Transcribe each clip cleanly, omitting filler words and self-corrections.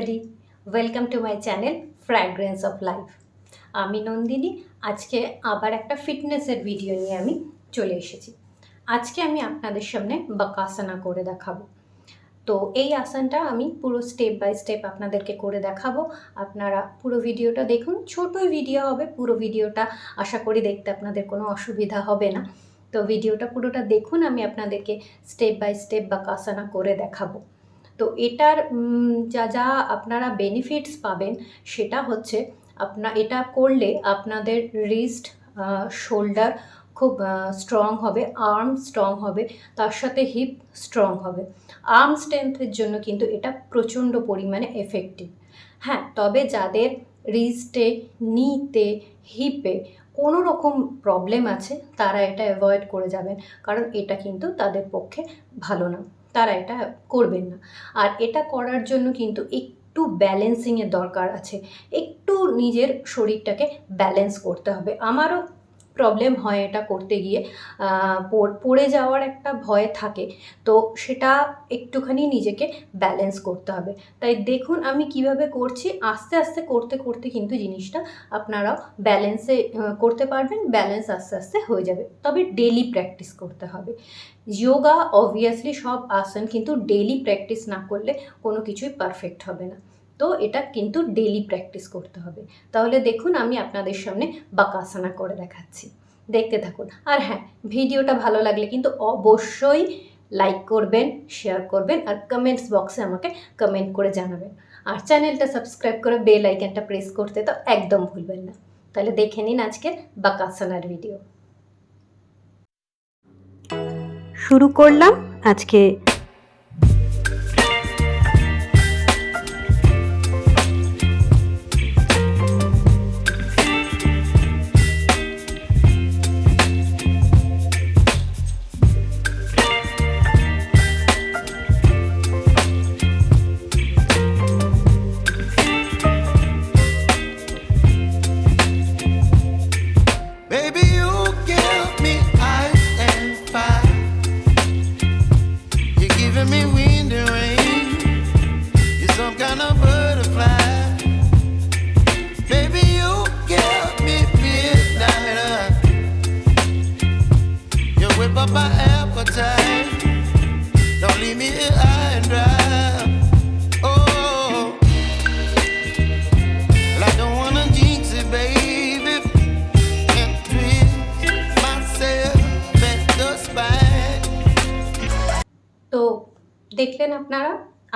everybody, welcome to my channel Fragrance of Life. আমি নন্দিনী। আজকে আবার একটা ফিটনেসের ভিডিও নিয়ে আমি চলে এসেছি। আজকে আমি আপনাদের সামনে বাকাসানা করে দেখাবো। তো এই আসনটা আমি পুরো স্টেপ বাই স্টেপ আপনাদেরকে করে দেখাবো। আপনারা পুরো ভিডিওটা দেখুন, ছোটই ভিডিও হবে, পুরো ভিডিওটা আশা করি দেখতে আপনাদের কোনো অসুবিধা হবে না। তো ভিডিওটা পুরোটা দেখুন, আমি আপনাদেরকে স্টেপ বাই স্টেপ বাকাসানা করে দেখাবো। তো এটার যা যা আপনারা বেনিফিটস পাবেন সেটা হচ্ছে এটা করলে আপনাদের রিস্ট, শোল্ডার খুব স্ট্রং হবে, আর্ম স্ট্রং হবে, তার সাথে হিপ স্ট্রং হবে। আর্ম স্ট্রেংথের জন্য কিন্তু এটা প্রচণ্ড পরিমাণে এফেক্টিভ। হ্যাঁ, তবে যাদের রিস্টে, নিতে, হিপে কোনো রকম প্রবলেম আছে তারা এটা অ্যাভয়েড করে যাবেন, কারণ এটা কিন্তু তাদের পক্ষে ভালো না, তারা এটা করবেন না। আর এটা করার জন্য কিন্তু একটু ব্যালেন্সিংয়ের দরকার আছে, একটু নিজের শরীরটাকে ব্যালেন্স করতে হবে। আমারও প্রবলেম হয় এটা করতে গিয়ে, পড়ে যাওয়ার একটা ভয় থাকে, তো সেটা একটুখানি নিজেকে ব্যালেন্স করতে হবে। তাই দেখুন আমি কিভাবে করছি, আস্তে আস্তে করতে করতে কিন্তু জিনিসটা আপনারাও ব্যালেন্সে করতে পারবেন, ব্যালেন্স আস্তে আস্তে হয়ে যাবে। তবে ডেলি প্র্যাকটিস করতে হবে। যোগা অবভিয়াসলি সব আসন, কিন্তু ডেলি প্র্যাকটিস না করলে কোনো কিছুই পারফেক্ট হবে না। তো এটা কিন্তু ডেলি প্র্যাকটিস করতে হবে। তাহলে দেখুন আমি আপনাদের সামনে বাকাসানা করে দেখাচ্ছি, দেখতে থাকুন। আর হ্যাঁ, ভিডিওটা ভালো লাগলে কিন্তু অবশ্যই লাইক করবেন, শেয়ার করবেন, আর কমেন্টস বক্সে আমাকে কমেন্ট করে জানাবেন। আর চ্যানেলটা সাবস্ক্রাইব করে বেল আইকনটা প্রেস করতে তো একদম ভুলবেন না। তাহলে দেখে নিন আজকের বাকাসানার ভিডিও। শুরু করলাম আজকে। Up my appetite, don't leave me here high and dry. Oh, well, I don't wanna jinx it, baby, and twist myself at the spine. তো দেখলেন আপনারা,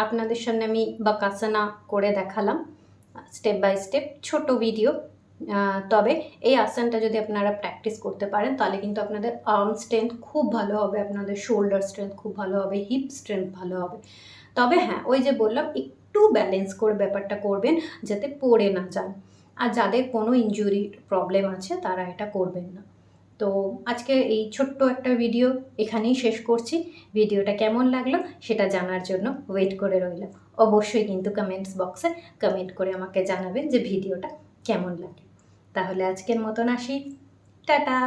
আপনাদের সামনে আমি বাকাসানা করে দেখালাম স্টেপ বাই স্টেপ, ছোট ভিডিও। তবে এই আসনটা যদি আপনারা প্র্যাকটিস করতে পারেন তাহলে কিন্তু আপনাদের আর্ম স্ট্রেংথ খুব ভালো হবে, আপনাদের শোল্ডার স্ট্রেংথ খুব ভালো হবে, হিপ স্ট্রেংথ ভালো হবে। তবে হ্যাঁ, ওই যে বললাম, একটু ব্যালেন্স করে ব্যাপারটা করবেন যাতে পড়ে না যান। আর যাদের কোনো ইনজুরি প্রবলেম আছে তারা এটা করবেন না। তো আজকে এই ছোট্ট একটা ভিডিও এখানেই শেষ করছি। ভিডিওটা কেমন লাগলো সেটা জানার জন্য ওয়েট করে রইলাম। অবশ্যই কিন্তু কমেন্টস বক্সে কমেন্ট করে আমাকে জানাবেন যে ভিডিওটা কেমন লাগে। তাহলে আজকের মতন আসি, টাটা।